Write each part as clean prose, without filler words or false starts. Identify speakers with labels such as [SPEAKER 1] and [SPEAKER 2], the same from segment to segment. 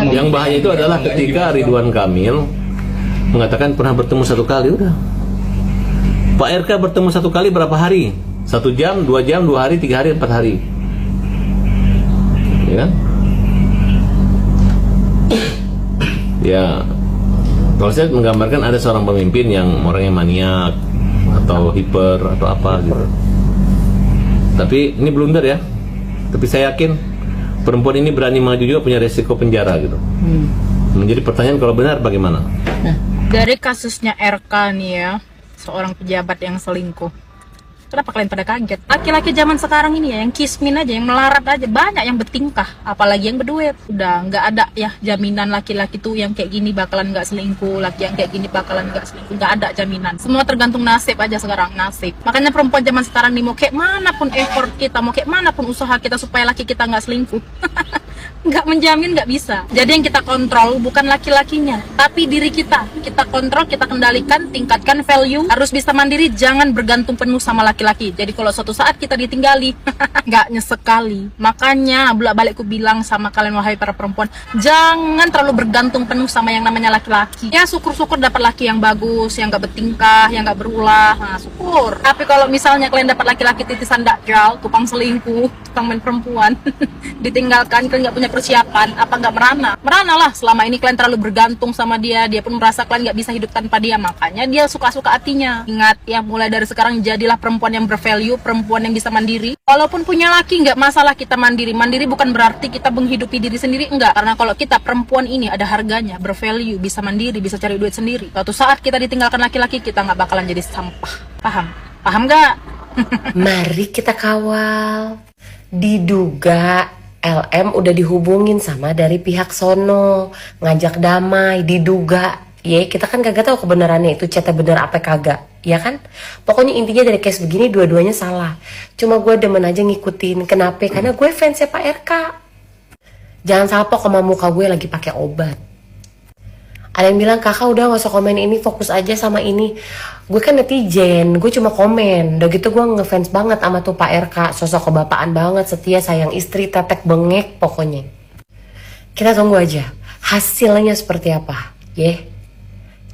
[SPEAKER 1] Yang bahaya itu adalah ketika Ridwan Kamil mengatakan pernah bertemu 1 kali, udah. Pak RK bertemu 1 kali berapa hari? 1 jam, 2 jam, 2 hari, 3 hari, 4 hari. Ya kan? Ya, kalau saya menggambarkan ada seorang pemimpin yang orangnya maniak atau hiper atau apa gitu. Tapi ini blunder ya. Tapi saya yakin perempuan ini berani maju juga, punya resiko penjara gitu. Menjadi pertanyaan kalau benar bagaimana?
[SPEAKER 2] Nah, dari kasusnya RK nih ya, seorang pejabat yang selingkuh. Kenapa kalian pada kaget? Laki-laki zaman sekarang ini ya, yang kismin aja, yang melarat aja, banyak yang bertingkah, apalagi yang berduit. Udah nggak ada ya jaminan laki-laki tuh yang kayak gini bakalan nggak selingkuh, laki yang kayak gini bakalan nggak selingkuh, nggak ada jaminan. Semua tergantung nasib aja sekarang, nasib. Makanya perempuan zaman sekarang nih, mau kayak mana pun effort kita, mau kayak mana pun usaha kita supaya laki kita nggak selingkuh, nggak menjamin, nggak bisa. Jadi yang kita kontrol bukan laki-lakinya, tapi diri kita. Kita kontrol, kita kendalikan, tingkatkan value, harus bisa mandiri, jangan bergantung penuh sama laki-laki. Jadi kalau suatu saat kita ditinggali, nggak nyesek kali. Makanya bolak-balik ku bilang sama kalian wahai para perempuan, jangan terlalu bergantung penuh sama yang namanya laki-laki. Ya syukur-syukur dapat laki yang bagus, yang nggak bertingkah, yang nggak berulah, nah syukur. Tapi kalau misalnya kalian dapat laki-laki titisan dakjal, tukang selingkuh, tukang main perempuan, ditinggalkan, kalian nggak punya persiapan, apa nggak merana? Merana lah, selama ini kalian terlalu bergantung sama dia, dia pun merasa kalian nggak bisa hidup tanpa dia, makanya dia suka-suka hatinya. Ingat ya, mulai dari sekarang jadilah perempuan yang bervalue, perempuan yang bisa mandiri. Walaupun punya laki, nggak masalah kita mandiri. Mandiri bukan berarti kita menghidupi diri sendiri, enggak. Karena kalau kita perempuan ini ada harganya, bervalue, bisa mandiri, bisa cari duit sendiri. Suatu saat kita ditinggalkan laki-laki, kita nggak bakalan jadi sampah. Paham? Paham nggak?
[SPEAKER 3] Mari kita kawal. Diduga LM udah dihubungin sama dari pihak sono, ngajak damai, diduga. Ya, kita kan kagak tahu kebenarannya itu chatnya bener apa kagak, ya kan? Pokoknya intinya dari case begini dua-duanya salah. Cuma gue demen aja ngikutin. Kenapa? Karena gue fansnya Pak RK. Jangan salpok sama muka gue lagi pakai obat. Ada yang bilang, kakak udah gak usah komen ini, fokus aja sama ini. Gue kan netizen, gue cuma komen. Udah gitu gue ngefans banget sama tuh Pak RK. Sosok kebapaan banget, setia, sayang istri, tetek bengek pokoknya. Kita tunggu aja hasilnya seperti apa, ya.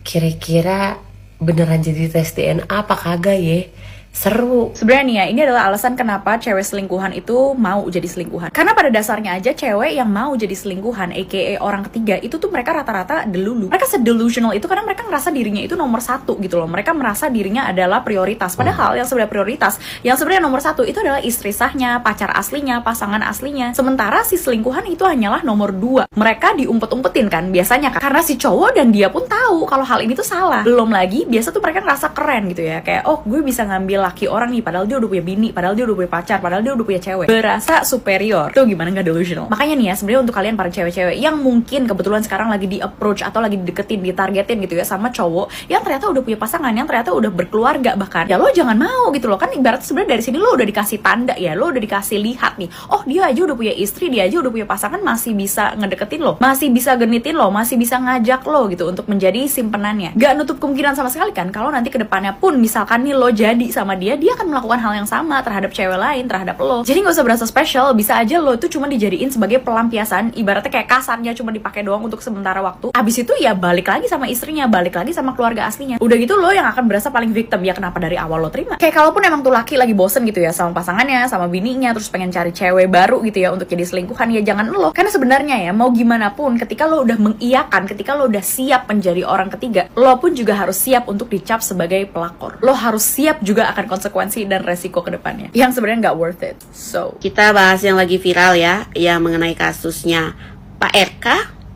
[SPEAKER 3] Kira-kira beneran jadi tes DNA apa kagak, ya. Seru.
[SPEAKER 4] Sebenarnya nih ya, ini adalah alasan kenapa cewek selingkuhan itu mau jadi selingkuhan. Karena pada dasarnya aja cewek yang mau jadi selingkuhan, aka orang ketiga, itu tuh mereka rata-rata delulu. Mereka sedelusional itu karena mereka ngerasa dirinya itu nomor 1 gitu loh. Mereka merasa dirinya adalah prioritas. Padahal yang sebenarnya prioritas, yang sebenarnya nomor 1 itu adalah istri sahnya, pacar aslinya, pasangan aslinya. Sementara si selingkuhan itu hanyalah nomor 2. Mereka diumpet-umpetin kan biasanya kan. Karena si cowok dan dia pun tahu kalau hal ini tuh salah. Belum lagi biasa tuh mereka ngerasa keren gitu ya. Kayak, oh gue bisa ngambil laki orang nih, padahal dia udah punya bini, padahal dia udah punya pacar, padahal dia udah punya cewek. Berasa superior. Tuh gimana nggak delusional? Makanya nih ya, sebenarnya untuk kalian para cewek-cewek yang mungkin kebetulan sekarang lagi di approach atau lagi dideketin, ditargetin gitu ya sama cowok yang ternyata udah punya pasangan, yang ternyata udah berkeluarga bahkan, ya lo jangan mau gitu loh. Kan ibarat sebenarnya dari sini lo udah dikasih tanda ya, lo udah dikasih lihat nih, oh dia aja udah punya istri, dia aja udah punya pasangan, masih bisa ngedeketin lo, masih bisa genitin lo, masih bisa ngajak lo gitu untuk menjadi simpenannya. Gak nutup kemungkinan sama sekali kan kalau nanti kedepannya pun misalkan nih lo jadi sama dia akan melakukan hal yang sama terhadap cewek lain, terhadap lo. Jadi gak usah berasa spesial, bisa aja lo itu cuma dijadiin sebagai pelampiasan, ibaratnya kayak kasarnya cuma dipakai doang untuk sementara waktu. Abis itu ya balik lagi sama istrinya, balik lagi sama keluarga aslinya. Udah gitu lo yang akan berasa paling victim. Ya kenapa dari awal lo terima? Kayak kalaupun emang tuh laki lagi bosen gitu ya sama pasangannya, sama bininya, terus pengen cari cewek baru gitu ya untuk jadi selingkuhan, ya jangan lo. Karena sebenarnya ya mau gimana pun, ketika lo udah mengiyakan, ketika lo udah siap menjadi orang ketiga, lo pun juga harus siap untuk dicap sebagai pelakor. Lo harus siap juga akan konsekuensi dan resiko ke depannya yang sebenarnya nggak worth it. So,
[SPEAKER 5] kita bahas yang lagi viral ya, yang mengenai kasusnya Pak RK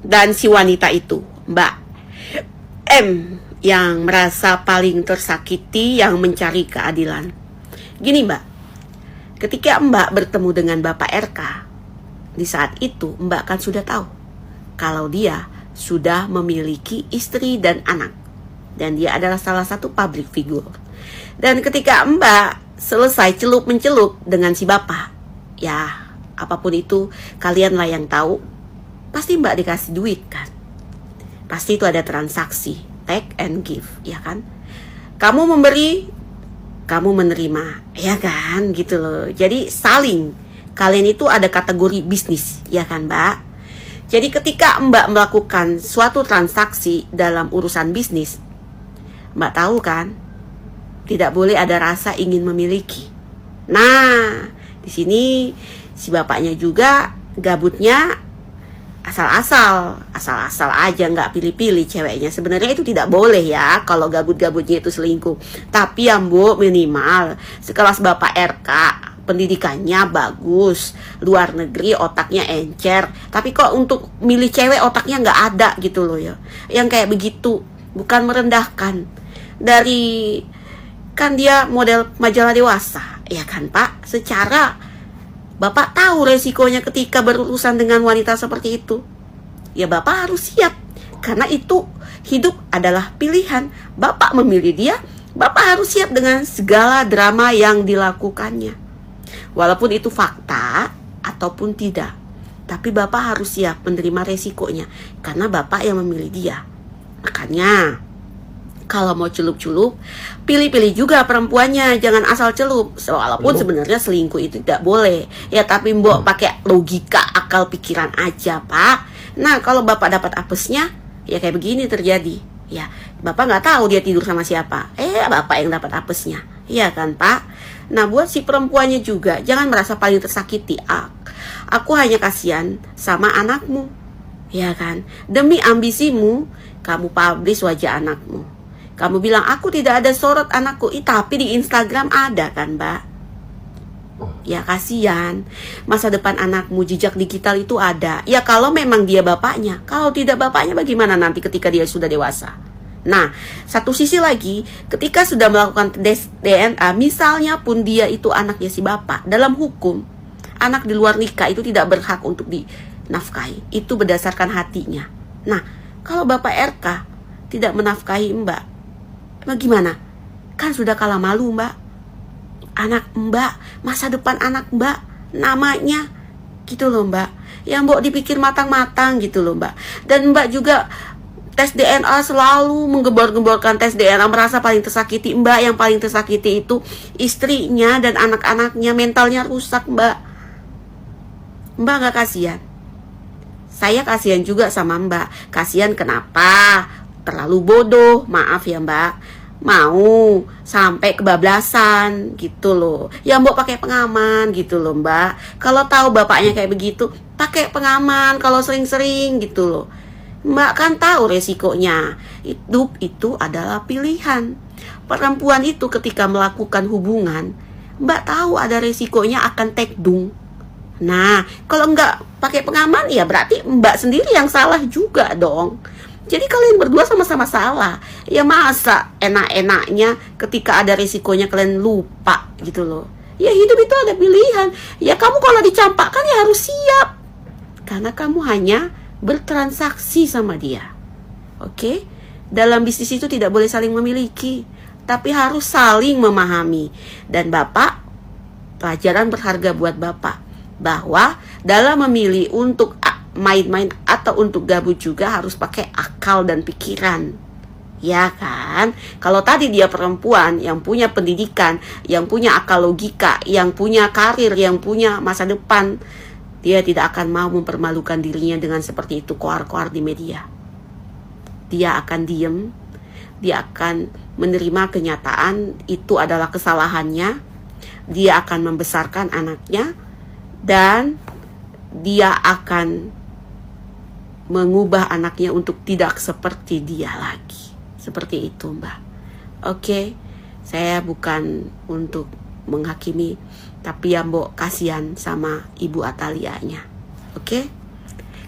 [SPEAKER 5] dan si wanita itu, Mbak M, yang merasa paling tersakiti, yang mencari keadilan. Gini Mbak, ketika Mbak bertemu dengan Bapak RK, di saat itu Mbak kan sudah tahu kalau dia sudah memiliki istri dan anak, dan dia adalah salah satu public figure. Dan ketika Mbak selesai celup-mencelup dengan si bapak, ya apapun itu kalianlah yang tahu, pasti Mbak dikasih duit kan. Pasti itu ada transaksi, take and give, ya kan. Kamu memberi, kamu menerima, ya kan, gitu loh. Jadi saling, kalian itu ada kategori bisnis, ya kan Mbak. Jadi ketika Mbak melakukan suatu transaksi dalam urusan bisnis, Mbak tahu kan, tidak boleh ada rasa ingin memiliki. Nah, di sini si bapaknya juga gabutnya asal-asal aja, nggak pilih-pilih ceweknya. Sebenarnya itu tidak boleh ya, kalau gabut-gabutnya itu selingkuh. Tapi ya Bu, minimal sekelas Bapak RK, pendidikannya bagus, luar negeri, otaknya encer, tapi kok untuk milih cewek otaknya nggak ada gitu loh ya. Yang kayak begitu, bukan merendahkan. Dari kan dia model majalah dewasa, ya kan Pak? Secara Bapak tahu resikonya ketika berurusan dengan wanita seperti itu. Ya Bapak harus siap, karena itu hidup adalah pilihan. Bapak memilih dia, Bapak harus siap dengan segala drama yang dilakukannya. Walaupun itu fakta ataupun tidak, tapi Bapak harus siap menerima resikonya, karena Bapak yang memilih dia. Makanya kalau mau celup-celup, pilih-pilih juga perempuannya, jangan asal celup. Walaupun sebenarnya selingkuh itu tidak boleh ya, tapi Mbok pakai logika, akal pikiran aja Pak. Nah kalau Bapak dapat apesnya, ya kayak begini terjadi. Ya Bapak nggak tahu dia tidur sama siapa, Bapak yang dapat apesnya, iya kan Pak? Nah buat si perempuannya juga, jangan merasa paling tersakiti. Aku hanya kasihan sama anakmu, ya kan? Demi ambisimu, kamu publish wajah anakmu. Kamu bilang aku tidak ada sorot anakku, tapi di Instagram ada kan Mbak? Ya kasihan, masa depan anakmu, jejak digital itu ada. Ya kalau memang dia bapaknya, kalau tidak bapaknya bagaimana nanti ketika dia sudah dewasa? Nah, satu sisi lagi, ketika sudah melakukan tes DNA, misalnya pun dia itu anaknya si bapak, dalam hukum, anak di luar nikah itu tidak berhak untuk dinafkahi. Itu berdasarkan hatinya. Nah, kalau Bapak RK tidak menafkahi Mbak, bagaimana? Kan sudah kalah malu Mbak. Anak Mbak, masa depan anak Mbak, namanya gitu loh Mbak. Yang Mbak dipikir matang-matang gitu loh Mbak. Dan Mbak juga tes DNA selalu menggembor-gemborkan tes DNA, merasa paling tersakiti. Mbak yang paling tersakiti itu istrinya dan anak-anaknya, mentalnya rusak Mbak. Mbak gak kasihan? Saya kasihan juga sama Mbak. Kasihan kenapa? Terlalu bodoh, maaf ya Mbak. Mau sampai kebablasan gitu loh. Ya Mbak pakai pengaman gitu loh Mbak. Kalau tahu bapaknya kayak begitu, pakai pengaman kalau sering-sering gitu loh. Mbak kan tahu resikonya. Hidup itu adalah pilihan. Perempuan itu ketika melakukan hubungan, Mbak tahu ada resikonya akan tekdung. Nah, kalau nggak pakai pengaman, ya berarti Mbak sendiri yang salah juga dong. Jadi kalian berdua sama-sama salah. Ya masa enak-enaknya ketika ada resikonya kalian lupa gitu loh. Ya hidup itu ada pilihan. Ya kamu kalau dicampakkan ya harus siap. Karena kamu hanya bertransaksi sama dia. Oke? Dalam bisnis itu tidak boleh saling memiliki, tapi harus saling memahami. Dan Bapak, pelajaran berharga buat Bapak, bahwa dalam memilih untuk main-main atau untuk gabut juga harus pakai akal dan pikiran. Ya kan? Kalau tadi dia perempuan yang punya pendidikan, yang punya akal logika, yang punya karir, yang punya masa depan, dia tidak akan mau mempermalukan dirinya dengan seperti itu, koar-koar di media. Dia akan diem, dia akan menerima kenyataan itu adalah kesalahannya, dia akan membesarkan anaknya, dan dia akan mengubah anaknya untuk tidak seperti dia lagi. Seperti itu Mbak. Oke, saya bukan untuk menghakimi, tapi ya Mbok kasihan sama Ibu Atalianya. Oke?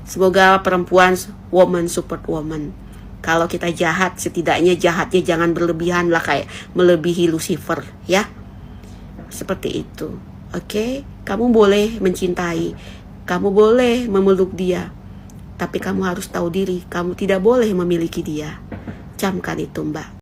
[SPEAKER 5] Semoga perempuan woman support woman. Kalau kita jahat, setidaknya jahatnya jangan berlebihan lah, kayak melebihi Lucifer ya. Seperti itu. Oke? Kamu boleh mencintai, kamu boleh memeluk dia, tapi kamu harus tahu diri, kamu tidak boleh memiliki dia. Camkan itu Mbak.